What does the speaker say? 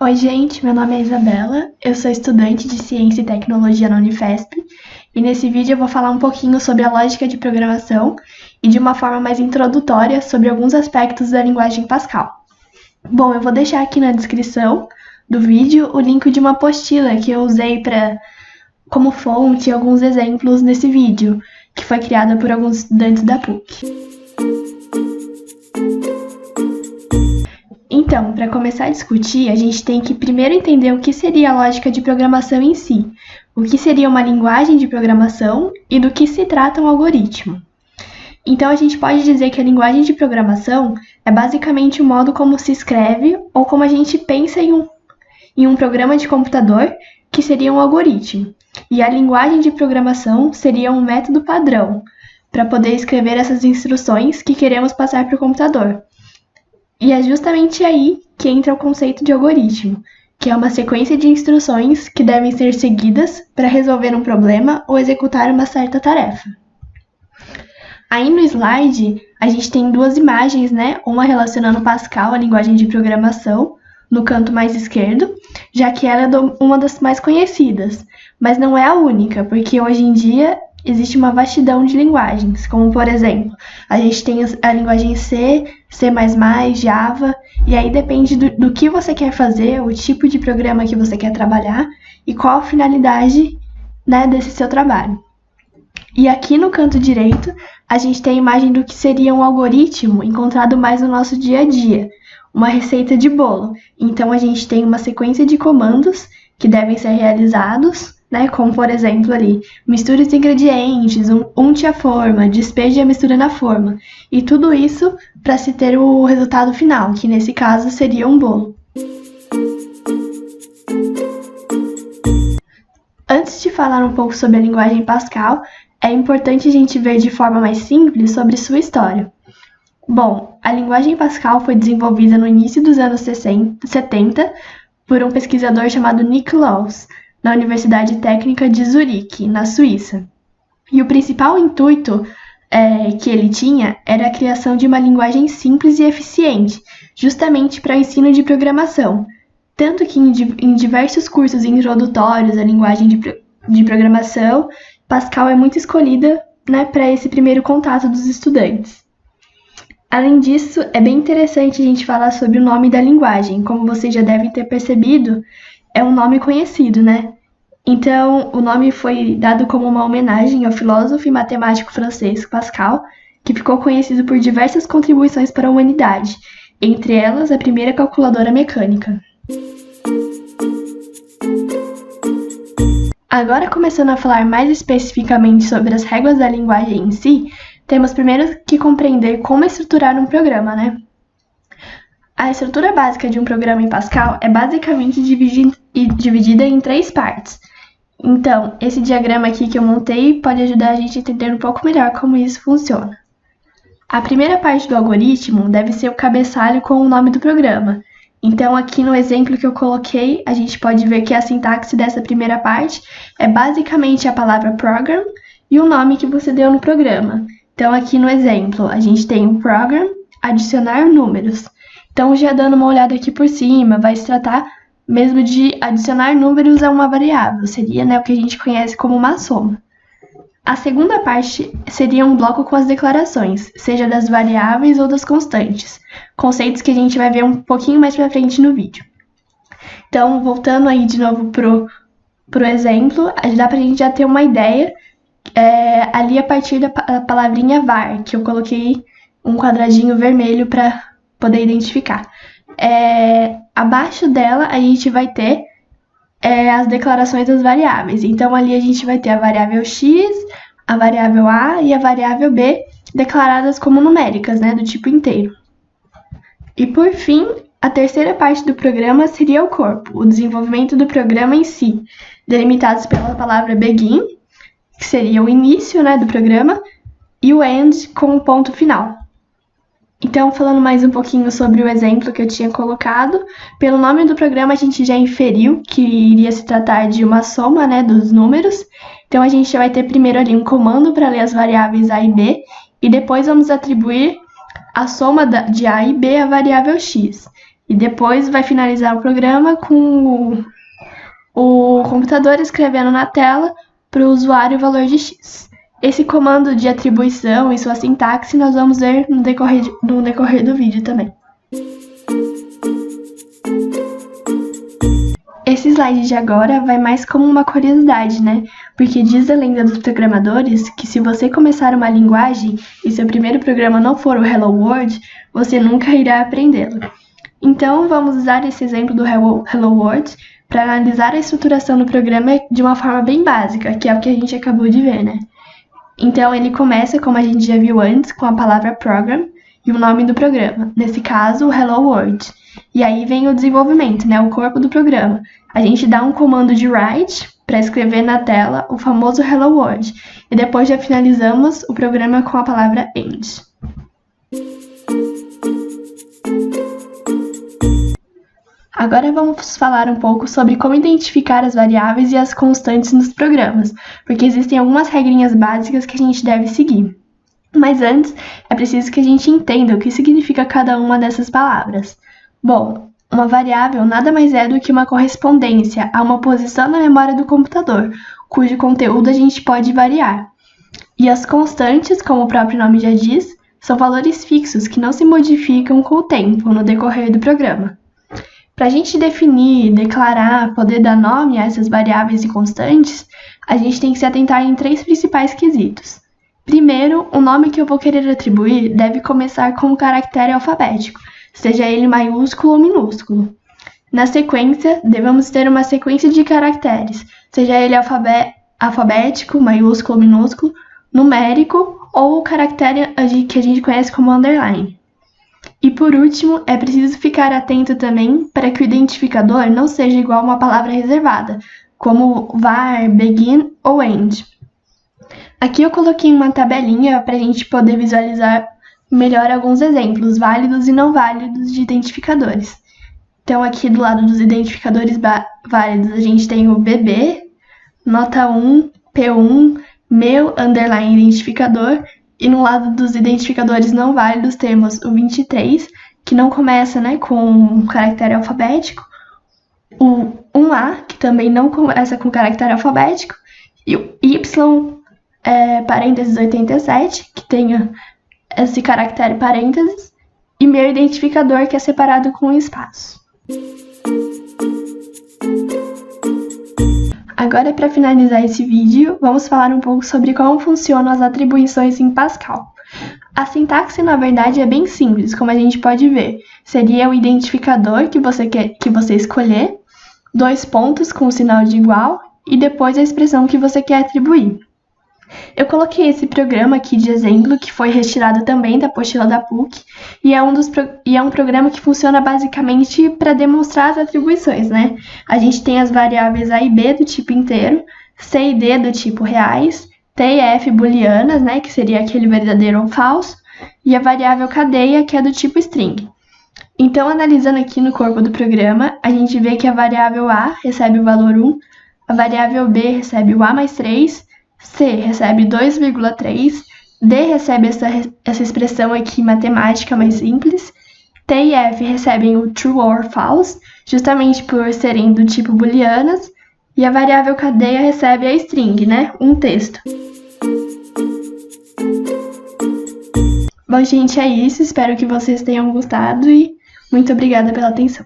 Oi, gente, meu nome é Isabela, eu sou estudante de Ciência e Tecnologia na Unifesp e nesse vídeo eu vou falar um pouquinho sobre a lógica de programação e de uma forma mais introdutória sobre alguns aspectos da linguagem Pascal. Bom, eu vou deixar aqui na descrição do vídeo o link de uma apostila que eu usei como fonte alguns exemplos nesse vídeo, que foi criada por alguns estudantes da PUC. Então, para começar a discutir, a gente tem que primeiro entender o que seria a lógica de programação em si, o que seria uma linguagem de programação e do que se trata um algoritmo. Então, a gente pode dizer que a linguagem de programação é basicamente o modo como se escreve ou como a gente pensa em um programa de computador, que seria um algoritmo. E a linguagem de programação seria um método padrão para poder escrever essas instruções que queremos passar para o computador. E é justamente aí que entra o conceito de algoritmo, que é uma sequência de instruções que devem ser seguidas para resolver um problema ou executar uma certa tarefa. Aí no slide, a gente tem duas imagens, né? Uma relacionando Pascal, a linguagem de programação, no canto mais esquerdo, já que ela é uma das mais conhecidas, mas não é a única, porque hoje em dia existe uma vastidão de linguagens, como por exemplo, a gente tem a linguagem C, C++, Java, e aí depende do que você quer fazer, o tipo de programa que você quer trabalhar e qual a finalidade, né, desse seu trabalho. E aqui no canto direito, a gente tem a imagem do que seria um algoritmo encontrado mais no nosso dia a dia, uma receita de bolo. Então a gente tem uma sequência de comandos que devem ser realizados, né, como por exemplo ali, misture os ingredientes, unte a forma, despeje a mistura na forma, e tudo isso para se ter o resultado final, que nesse caso seria um bolo. Antes de falar um pouco sobre a linguagem Pascal, é importante a gente ver de forma mais simples sobre sua história. Bom, a linguagem Pascal foi desenvolvida no início dos anos 70 por um pesquisador chamado Nick Lawes, na Universidade Técnica de Zurique, na Suíça. E o principal intuito que ele tinha era a criação de uma linguagem simples e eficiente, justamente para o ensino de programação. Tanto que em diversos cursos introdutórios à linguagem de programação, Pascal é muito escolhida, né, para esse primeiro contato dos estudantes. Além disso, é bem interessante a gente falar sobre o nome da linguagem. Como vocês já devem ter percebido, é um nome conhecido, né? Então, o nome foi dado como uma homenagem ao filósofo e matemático francês Pascal, que ficou conhecido por diversas contribuições para a humanidade, entre elas a primeira calculadora mecânica. Agora, começando a falar mais especificamente sobre as regras da linguagem em si, temos primeiro que compreender como estruturar um programa, né? A estrutura básica de um programa em Pascal é basicamente dividida em três partes. Então, esse diagrama aqui que eu montei pode ajudar a gente a entender um pouco melhor como isso funciona. A primeira parte do algoritmo deve ser o cabeçalho com o nome do programa. Então, aqui no exemplo que eu coloquei, a gente pode ver que a sintaxe dessa primeira parte é basicamente a palavra program e o nome que você deu no programa. Então, aqui no exemplo, a gente tem o program, adicionar números. Então, já dando uma olhada aqui por cima, vai se tratar mesmo de adicionar números a uma variável. Seria, né, o que a gente conhece como uma soma. A segunda parte seria um bloco com as declarações, seja das variáveis ou das constantes. Conceitos que a gente vai ver um pouquinho mais pra frente no vídeo. Então, voltando aí de novo pro exemplo, dá pra gente já ter uma ideia ali a partir da palavrinha var, que eu coloquei um quadradinho vermelho para poder identificar. Abaixo dela a gente vai ter as declarações das variáveis. Então ali a gente vai ter a variável x, a variável a e a variável b declaradas como numéricas, né, do tipo inteiro. E por fim, a terceira parte do programa seria o corpo, o desenvolvimento do programa em si, delimitados pela palavra begin, que seria o início, né, do programa, e o end com o ponto final. Então, falando mais um pouquinho sobre o exemplo que eu tinha colocado, pelo nome do programa a gente já inferiu que iria se tratar de uma soma, né, dos números. Então, a gente vai ter primeiro ali um comando para ler as variáveis a e b, e depois vamos atribuir a soma de a e b à variável x. E depois vai finalizar o programa com o computador escrevendo na tela para o usuário o valor de x. Esse comando de atribuição e sua sintaxe nós vamos ver no decorrer do vídeo também. Esse slide de agora vai mais como uma curiosidade, né? Porque diz a lenda dos programadores que se você começar uma linguagem e seu primeiro programa não for o Hello World, você nunca irá aprendê-lo. Então, vamos usar esse exemplo do Hello World para analisar a estruturação do programa de uma forma bem básica, que é o que a gente acabou de ver, né? Então, ele começa, como a gente já viu antes, com a palavra program e o nome do programa, nesse caso, o Hello World. E aí vem o desenvolvimento, né? O corpo do programa. A gente dá um comando de write para escrever na tela o famoso Hello World. E depois já finalizamos o programa com a palavra end. Agora vamos falar um pouco sobre como identificar as variáveis e as constantes nos programas, porque existem algumas regrinhas básicas que a gente deve seguir. Mas antes, é preciso que a gente entenda o que significa cada uma dessas palavras. Bom, uma variável nada mais é do que uma correspondência a uma posição na memória do computador, cujo conteúdo a gente pode variar. E as constantes, como o próprio nome já diz, são valores fixos que não se modificam com o tempo no decorrer do programa. Para a gente definir, declarar, poder dar nome a essas variáveis e constantes, a gente tem que se atentar em 3 principais quesitos. Primeiro, o nome que eu vou querer atribuir deve começar com um caractere alfabético, seja ele maiúsculo ou minúsculo. Na sequência, devemos ter uma sequência de caracteres, seja ele alfabético, maiúsculo ou minúsculo, numérico ou o caractere que a gente conhece como underline. E por último, é preciso ficar atento também para que o identificador não seja igual a uma palavra reservada, como var, begin ou end. Aqui eu coloquei uma tabelinha para a gente poder visualizar melhor alguns exemplos válidos e não válidos de identificadores. Então aqui do lado dos identificadores válidos a gente tem o BB, nota 1, P1, meu underline identificador, e no lado dos identificadores não válidos temos o 23, que não começa, né, com um caractere alfabético, o 1A, que também não começa com caractere alfabético, e o Y, parênteses 87, que tem esse caractere parênteses, e meu identificador, que é separado com um espaço. Agora, para finalizar esse vídeo, vamos falar um pouco sobre como funcionam as atribuições em Pascal. A sintaxe, na verdade, é bem simples, como a gente pode ver. Seria o identificador que você escolher, 2 pontos com o sinal de igual e depois a expressão que você quer atribuir. Eu coloquei esse programa aqui de exemplo, que foi retirado também da apostila da PUC, e é um programa que funciona basicamente para demonstrar as atribuições, né? A gente tem as variáveis A e B do tipo inteiro, C e D do tipo reais, T e F booleanas, né, que seria aquele verdadeiro ou falso, e a variável cadeia, que é do tipo string. Então, analisando aqui no corpo do programa, a gente vê que a variável A recebe o valor 1, a variável B recebe o A mais 3, C recebe 2,3, D recebe essa expressão aqui matemática mais simples, T e F recebem o true or false, justamente por serem do tipo booleanas, e a variável cadeia recebe a string, né, um texto. Bom, gente, é isso, espero que vocês tenham gostado e muito obrigada pela atenção.